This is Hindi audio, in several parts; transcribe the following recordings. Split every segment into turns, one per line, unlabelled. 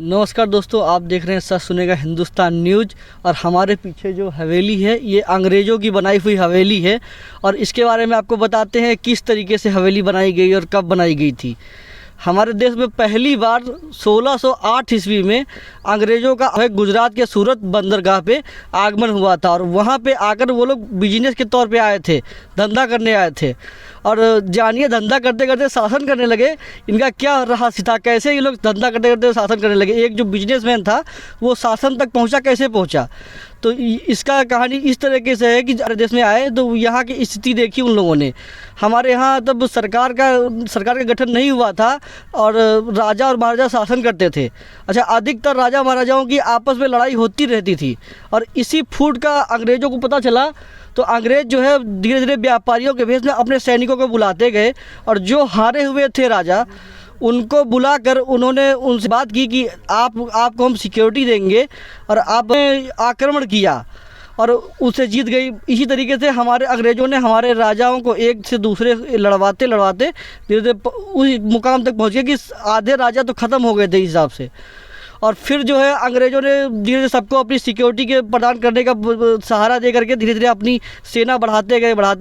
नमस्कार दोस्तों, आप देख रहे हैं सच सुनेगा हिंदुस्तान न्यूज़। और हमारे पीछे जो हवेली है ये अंग्रेज़ों की बनाई हुई हवेली है और इसके बारे में आपको बताते हैं किस तरीके से हवेली बनाई गई और कब बनाई गई थी। हमारे देश में पहली बार 1608 ईस्वी में अंग्रेज़ों का गुजरात के सूरत बंदरगाह पे आगमन हुआ था और वहाँ पे आकर वो लोग बिजनेस के तौर पे आए थे, धंधा करने आए थे। और जानिए धंधा करते करते शासन करने लगे। इनका क्या रहस्य था, कैसे ये लोग धंधा करते करते शासन करने लगे। एक जो बिजनेसमैन था वो शासन तक पहुंचा, कैसे पहुंचा, तो इसका कहानी इस तरीके से है कि देश में आए तो यहाँ की स्थिति देखी उन लोगों ने। हमारे यहाँ तब सरकार का गठन नहीं हुआ था और राजा और महाराजा शासन करते थे। अच्छा, अधिकतर राजा महाराजाओं की आपस में लड़ाई होती रहती थी और इसी फूट का अंग्रेज़ों को पता चला। तो अंग्रेज़ जो है धीरे धीरे व्यापारियों के भेष में अपने सैनिकों को बुलाते गए और जो हारे हुए थे राजा उनको बुलाकर उन्होंने उनसे बात की कि आपको हम सिक्योरिटी देंगे और आपने आक्रमण किया और उससे जीत गई। इसी तरीके से हमारे अंग्रेज़ों ने हमारे राजाओं को एक से दूसरे लड़वाते धीरे धीरे उस मुकाम तक पहुँच गए कि आधे राजा तो ख़त्म हो गए थे इस हिसाब से। और फिर जो है अंग्रेज़ों ने धीरे धीरे सबको अपनी सिक्योरिटी के प्रदान करने का सहारा दे करके धीरे धीरे अपनी सेना बढ़ाते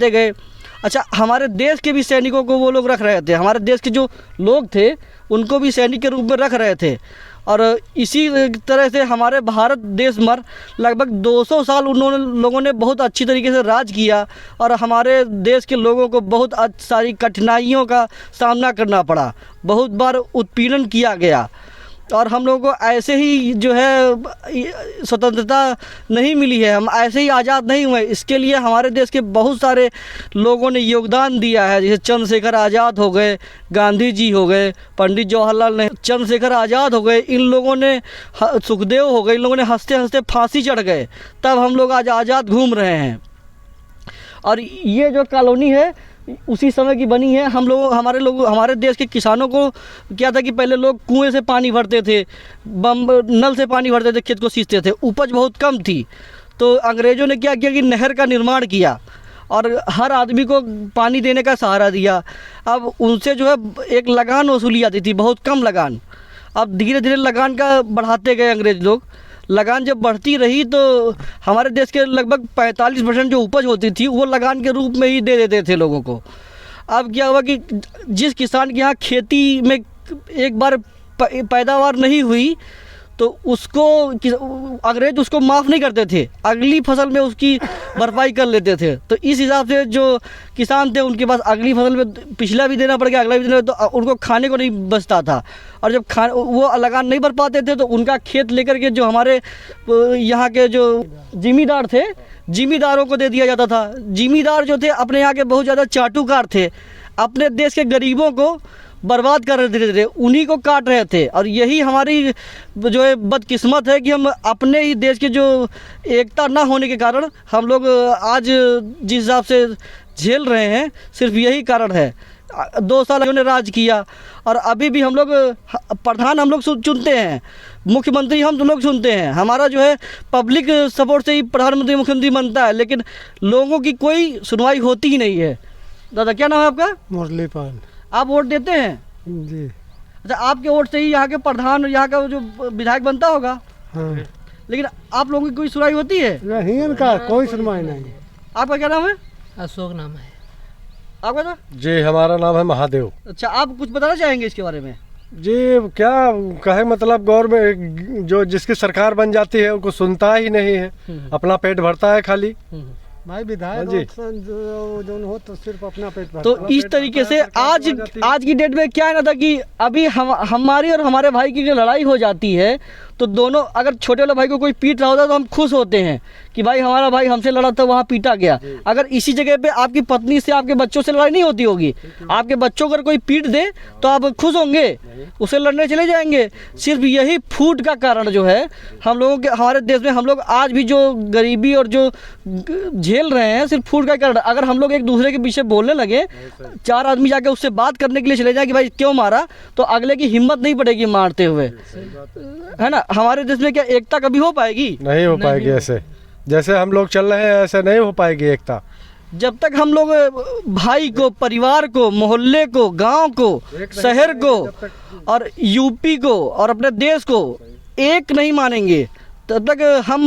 गए। अच्छा, हमारे देश के भी सैनिकों को वो लोग रख रहे थे, हमारे देश के जो लोग थे उनको भी सैनिक के रूप में रख रहे थे। और इसी तरह से हमारे भारत देश में लगभग 200 साल लोगों ने बहुत अच्छी तरीके से राज किया और हमारे देश के लोगों को बहुत सारी कठिनाइयों का सामना करना पड़ा, बहुत बार उत्पीड़न किया गया और हम लोगों को ऐसे ही जो है स्वतंत्रता नहीं मिली है, हम ऐसे ही आज़ाद नहीं हुए। इसके लिए हमारे देश के बहुत सारे लोगों ने योगदान दिया है, जैसे चंद्रशेखर आज़ाद हो गए, गांधी जी हो गए, पंडित जवाहरलाल नेहरू, चंद्रशेखर आज़ाद हो गए, इन लोगों ने, सुखदेव हो गए, इन लोगों ने हंसते हंसते फांसी चढ़ गए, तब हम लोग आज आज़ाद घूम रहे हैं। और ये जो कॉलोनी है उसी समय की बनी है। हमारे देश के किसानों को क्या था कि पहले लोग कुएं से पानी भरते थे, नल से पानी भरते थे, खेत को सींचते थे, उपज बहुत कम थी। तो अंग्रेज़ों ने क्या किया कि नहर का निर्माण किया और हर आदमी को पानी देने का सहारा दिया। अब उनसे जो है एक लगान वसूली जाती थी, बहुत कम लगान। अब धीरे धीरे लगान का बढ़ाते गए अंग्रेज़ लोग। लगान जब बढ़ती रही तो हमारे देश के लगभग 45% जो उपज होती थी वो लगान के रूप में ही दे देते थे लोगों को। अब क्या हुआ कि जिस किसान के यहाँ खेती में एक बार पैदावार नहीं हुई तो उसको अंग्रेज उसको माफ़ नहीं करते थे, अगली फसल में उसकी भरपाई कर लेते थे। तो इस हिसाब से जो किसान थे उनके पास अगली फसल में पिछला भी देना पड़ गया, अगला भी देना, तो उनको खाने को नहीं बचता था। और जब वो लगान नहीं भर पाते थे तो उनका खेत लेकर के जो हमारे यहाँ के जो जिमीदार थे, जिमीदारों को दे दिया जाता था। जिमीदार जो थे अपने यहाँ के बहुत ज़्यादा चाटुकार थे, अपने देश के गरीबों को बर्बाद कर रहे, धीरे धीरे उन्हीं को काट रहे थे। और यही हमारी जो है बदकिस्मत है कि हम अपने ही देश के जो एकता ना होने के कारण हम लोग आज जिस हिसाब से झेल रहे हैं, सिर्फ यही कारण है। 2 साल उन्होंने राज किया और अभी भी हम लोग प्रधान हम लोग चुनते हैं, मुख्यमंत्री हम लोग चुनते हैं, हमारा जो है पब्लिक सपोर्ट से ही प्रधानमंत्री मुख्यमंत्री बनता है, लेकिन लोगों की कोई सुनवाई होती ही नहीं है। दादा क्या नाम है आपका?
मुरली पाल।
आप वोट देते हैं
जी?
अच्छा, आपके वोट से ही यहाँ के प्रधान, यहाँ का जो विधायक बनता होगा।
हाँ।
लेकिन आप लोगों की कोई सुनवाई होती है?
नहीं, इनका कोई सुनवाई नहीं।
आपका क्या नाम है?
अशोक नाम है।
आपका ना?
जी, हमारा नाम है महादेव।
अच्छा, आप कुछ बताना चाहेंगे इसके बारे में?
जी, क्या कहे, मतलब गवर्नमेंट जो जिसकी सरकार बन जाती है उनको सुनता ही नहीं है, अपना पेट भरता है खाली। भाई विधायक जो हो तो सिर्फ अपना पेट भरता।
तो इस तरीके से आज की डेट में क्या है ना था कि अभी हमारी और हमारे भाई की जो लड़ाई हो जाती है तो दोनों, अगर छोटे वाले भाई को कोई पीट रहा होता तो हम खुश होते हैं कि भाई हमारा भाई हमसे लड़ा था, वहाँ पीटा गया। अगर इसी जगह पे आपकी पत्नी से, आपके बच्चों से लड़ाई नहीं होती होगी, आपके बच्चों को अगर कोई पीट दे तो आप खुश होंगे, उसे लड़ने चले जाएंगे। सिर्फ यही फूट का कारण जो है हम लोगों के, हमारे देश में हम लोग आज भी जो गरीबी और जो झेल रहे हैं सिर्फ फूट का कारण। अगर हम लोग एक दूसरे के पीछे बोलने लगे, 4 आदमी जाके उससे बात करने के लिए चले जाए कि भाई क्यों मारा, तो अगले की हिम्मत नहीं पड़ेगी मारते हुए, है ना। हमारे देश में क्या एकता कभी हो पाएगी? नहीं हो पाएगी। ऐसे जैसे हम लोग चल रहे हैं ऐसे नहीं हो पाएगी एकता। जब तक हम लोग भाई को, परिवार को, मोहल्ले को, गांव को, शहर को और यूपी को और अपने देश को एक नहीं मानेंगे तब तक हम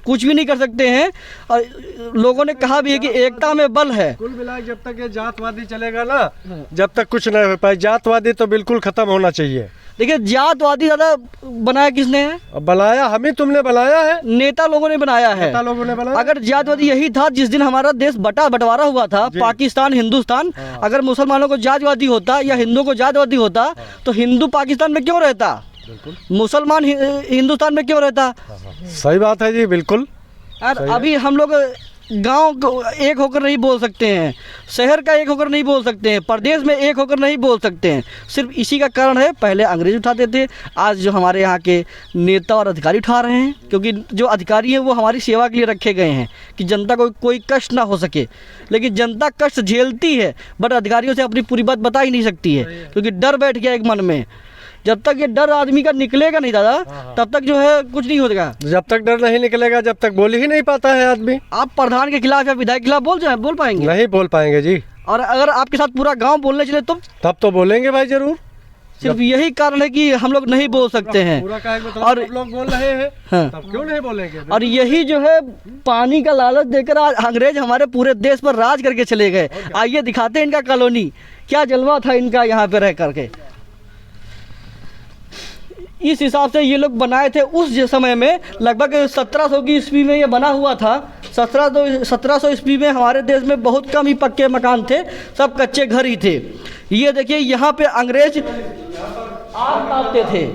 कुछ भी नहीं कर सकते हैं। और लोगों ने कहा भी है कि एकता में बल है।
कुल मिला जब तक ये जातवादी चलेगा ना, जब तक कुछ नहीं हो पाए। जातवादी तो बिल्कुल खत्म होना चाहिए।
देखिए जातवादी ज़्यादा बनाया किसने है?
अब बनाया हम ही, तुमने बनाया है,
नेता लोगों ने बनाया है।
नेता लोगों ने बनाया।
अगर जातवादी यही था जिस दिन हमारा देश बंटवारा हुआ था, पाकिस्तान हिंदुस्तान, अगर मुसलमानों को जातवादी होता या हिंदुओं को जातवादी होता तो हिंदू पाकिस्तान में क्यों रहता, मुसलमान हिंदुस्तान में क्यों रहता?
सही बात है जी, बिल्कुल।
यार अभी हम लोग गांव को एक होकर नहीं बोल सकते हैं, शहर का एक होकर नहीं बोल सकते हैं, प्रदेश में एक होकर नहीं बोल सकते हैं। सिर्फ इसी का कारण है, पहले अंग्रेज उठाते थे, आज जो हमारे यहाँ के नेता और अधिकारी उठा रहे हैं। क्योंकि जो अधिकारी हैं वो हमारी सेवा के लिए रखे गए हैं कि जनता को कोई कष्ट ना हो सके। लेकिन जनता कष्ट झेलती है बट अधिकारियों से अपनी पूरी बात बता ही नहीं सकती है, क्योंकि डर बैठ गया एक मन में। जब तक ये डर आदमी का निकलेगा नहीं दादा, तब तक जो है कुछ नहीं होगा।
जब तक डर नहीं निकलेगा, जब तक बोल ही नहीं पाता है आदमी।
आप प्रधान के खिलाफ या विधायक के खिलाफ बोल पाएंगे?
नहीं बोल पाएंगे जी।
और अगर आपके साथ पूरा गांव बोलने चले तो
तब तो बोलेंगे भाई जरूर।
सिर्फ यही कारण है कि हम लोग नहीं बोल सकते हैं।
और लोग बोल रहे हैं,
हाँ।
तब क्यों नहीं बोलेंगे?
और यही जो है पानी का लालच देकर आज अंग्रेज हमारे पूरे देश पर राज करके चले गए। आइए दिखाते हैं इनका कॉलोनी, क्या जलवा था इनका यहाँ पे रह करके। इस हिसाब से ये लोग बनाए थे उस समय में, लगभग 1700 की ईस्वी में ये बना हुआ था। 1700 ईस्वी में हमारे देश में बहुत कम ही पक्के मकान थे, सब कच्चे घर ही थे। ये देखिए यहाँ पे अंग्रेज आग तापते थे,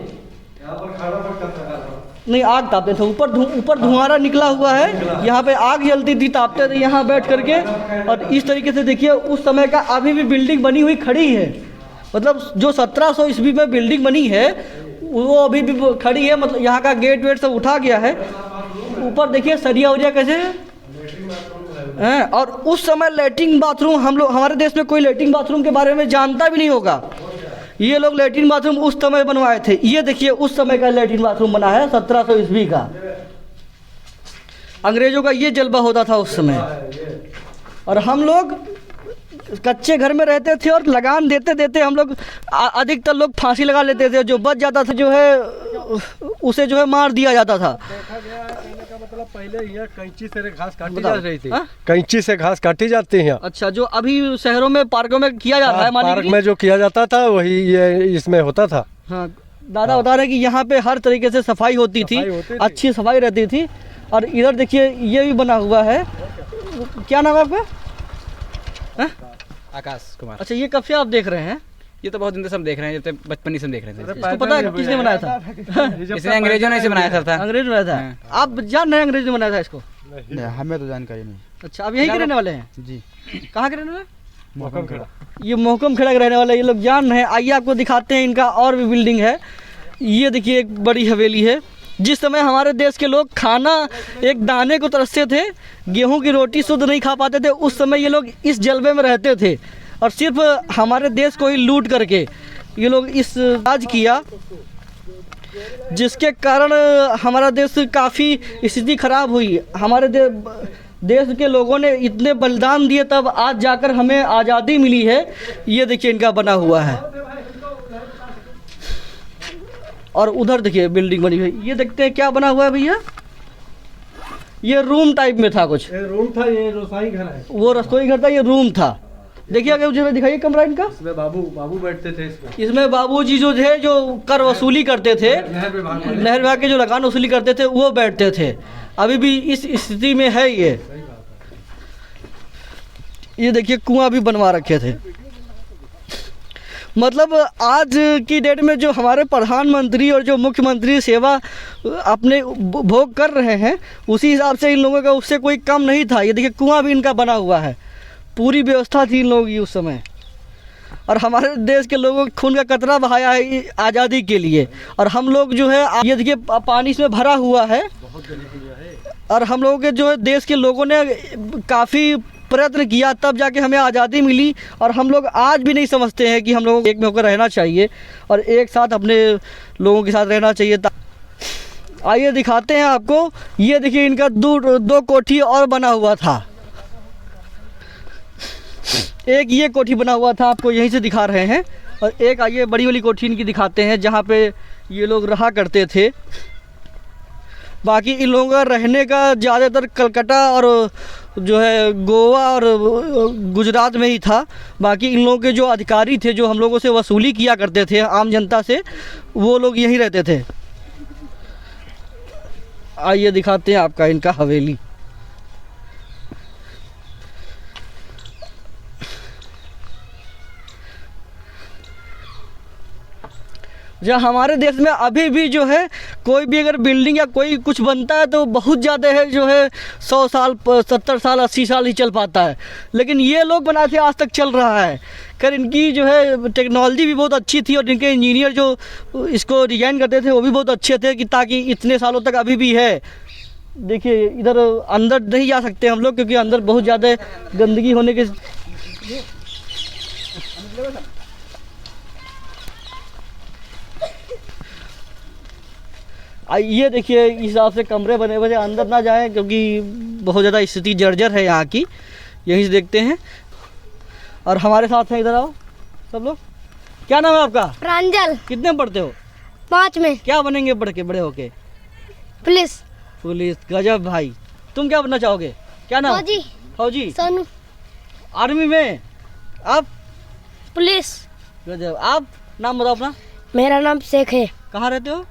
नहीं आग तापते थे, ऊपर धुआंरा निकला हुआ है, यहाँ पे आग जलती थी, तापते थे यहाँ बैठ करके। और इस तरीके से देखिए उस समय का अभी भी बिल्डिंग बनी हुई खड़ी है। मतलब जो 1700 ईस्वी में बिल्डिंग बनी है वो अभी भी खड़ी है। मतलब यहाँ का गेट वेट सब उठा गया है। ऊपर देखिए सरिया उरिया कैसे है। और उस समय लैट्रिन बाथरूम, हमारे देश में कोई लैट्रिन बाथरूम के बारे में जानता भी नहीं होगा। ये लोग लैट्रिन बाथरूम उस समय बनवाए थे। ये देखिए उस समय का लैट्रिन बाथरूम बना है 1700 ईस्वी का। अंग्रेजों का ये जलवा होता था उस समय। और हम लोग कच्चे घर में रहते थे और लगान देते देते हम लोग अधिकतर लोग फांसी लगा लेते थे। जो बच जाता था जो है उसे जो है मार दिया जाता था।
मतलब पहले यहाँ कैंची से घास काटी जा रही थी। कैंची से घास काटी जाती है।
अच्छा, जो अभी शहरों में पार्कों में किया जाता है,
पार्क में जो किया जाता था वही ये इसमें होता था।
हाँ, दादा बता रहे कि यहाँ पे हर तरीके से सफाई होती थी, अच्छी सफाई रहती थी। और इधर देखिए ये भी बना हुआ है। क्या नाम है आपका?
आकाश कुमार।
अच्छा, ये कब से आप देख रहे हैं?
ये तो बहुत दिन से हम देख रहे हैं, जब बचपन से हम देख रहे थे।
इसको पता है किसने बनाया था?
इसने अंग्रेजों ने इसे बनाया था।
अंग्रेज बनाया था। आप जान रहे हैं अंग्रेज ने बनाया था इसको?
नहीं, हमें तो जानकारी नहीं।
अच्छा, आप यहीं के रहने वाले हैं?
जी।
कहाँ के रहने वाले?
मोहकम खेड़ा।
ये मोहकम खेड़ा के रहने वाले ये लोग जान रहे हैं। आइए आपको दिखाते हैं इनका और भी बिल्डिंग है। ये देखिए एक बड़ी हवेली है। जिस समय हमारे देश के लोग खाना एक दाने को तरसते थे, गेहूं की रोटी शुद्ध नहीं खा पाते थे, उस समय ये लोग इस जलवे में रहते थे। और सिर्फ हमारे देश को ही लूट करके ये लोग इस राज किया, जिसके कारण हमारा देश काफ़ी स्थिति खराब हुई। हमारे देश के लोगों ने इतने बलिदान दिए तब आज जाकर हमें आज़ादी मिली है। ये देखिए इनका बना हुआ है। और उधर देखिए बिल्डिंग बनी हुई। ये देखते हैं क्या बना हुआ है भैया। ये रूम टाइप में था कुछ।
ये रूम था, ये रसोई घर है।
वो रसोई घर था, ये रूम था। देखिए अगर मुझे दिखाइए कमरा इनका।
इसमें बाबू बैठते थे।
इसमें बाबूजी जो थे जो कर वसूली करते थे, नहर विभाग के जो लगान वसूली करते थे वो बैठते थे। अभी भी इस स्थिति में है ये देखिए कुआं भी बनवा रखे थे। मतलब आज की डेट में जो हमारे प्रधानमंत्री और जो मुख्यमंत्री सेवा अपने भोग कर रहे हैं, उसी हिसाब से इन लोगों का उससे कोई कम नहीं था। ये देखिए कुआं भी इनका बना हुआ है। पूरी व्यवस्था थी इन लोगों की उस समय। और हमारे देश के लोगों खून का कतरा बहाया है आज़ादी के लिए। और हम लोग जो है ये देखिए पानी इसमें भरा हुआ है। और हम लोगों के जो है देश के लोगों ने काफ़ी प्रयत्न किया तब जाके हमें आज़ादी मिली। और हम लोग आज भी नहीं समझते हैं कि हम लोगों को एक में होकर रहना चाहिए और एक साथ अपने लोगों के साथ रहना चाहिए। आइए दिखाते हैं आपको। ये देखिए इनका दो कोठी और बना हुआ था। एक ये कोठी बना हुआ था, आपको यहीं से दिखा रहे हैं। और एक आइए बड़ी वाली कोठी इनकी दिखाते हैं जहाँ पे ये लोग रहा करते थे। बाकी इन लोगों का रहने का ज़्यादातर कलकत्ता और जो है गोवा और गुजरात में ही था। बाकी इन लोगों के जो अधिकारी थे, जो हम लोगों से वसूली किया करते थे आम जनता से, वो लोग यहीं रहते थे। आइए दिखाते हैं आपका इनका हवेली। जहाँ हमारे देश में अभी भी जो है कोई भी अगर बिल्डिंग या कोई कुछ बनता है तो बहुत ज़्यादा है जो है 100 साल 70 साल 80 साल ही चल पाता है, लेकिन ये लोग बनाते आज तक चल रहा है। खैर इनकी जो है टेक्नोलॉजी भी बहुत अच्छी थी और इनके इंजीनियर जो इसको डिज़ाइन करते थे वो भी बहुत अच्छे थे कि ताकि इतने सालों तक अभी भी है। देखिए इधर अंदर नहीं जा सकते हम लोग क्योंकि अंदर बहुत ज़्यादा गंदगी होने के ये देखिए इस हिसाब से कमरे बने हुए, अंदर ना जाएं क्योंकि बहुत ज़्यादा स्थिति जर्जर है यहाँ की। यहीं से देखते हैं। और हमारे साथ हैं, इधर आओ सब लोग। क्या नाम है आपका?
प्रांजल।
कितने में पढ़ते हो?
5 में।
क्या बनेंगे पढ़ के बड़े होके?
पुलिस।
पुलिस, गजब भाई। तुम क्या बनना चाहोगे? क्या नाम?
फौजी।
फौजी?
सोनू।
आर्मी में? आप?
पुलिस।
गजब। आप नाम बताओ अपना।
मेरा नाम शेख है।
कहाँ रहते हो?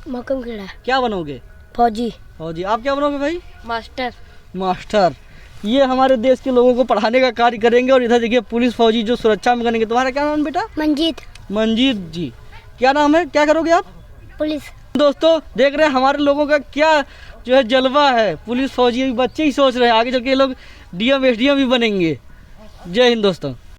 मकम खेड़ा।
क्या बनोगे?
फौजी।
फौजी। आप क्या बनोगे भाई?
मास्टर।
मास्टर। ये हमारे देश के लोगों को पढ़ाने का कार्य करेंगे। और इधर देखिए पुलिस फौजी जो सुरक्षा में करेंगे। तुम्हारा क्या नाम बेटा?
मंजीत।
मंजीत जी। क्या नाम है? क्या करोगे आप?
पुलिस।
दोस्तों देख रहे हैं हमारे लोगों का क्या जो है जलवा है। पुलिस फौजी बच्चे ही सोच रहे हैं आगे चल के ये लोग डीएम एसडीएम भी बनेंगे। जय हिंद दोस्तों।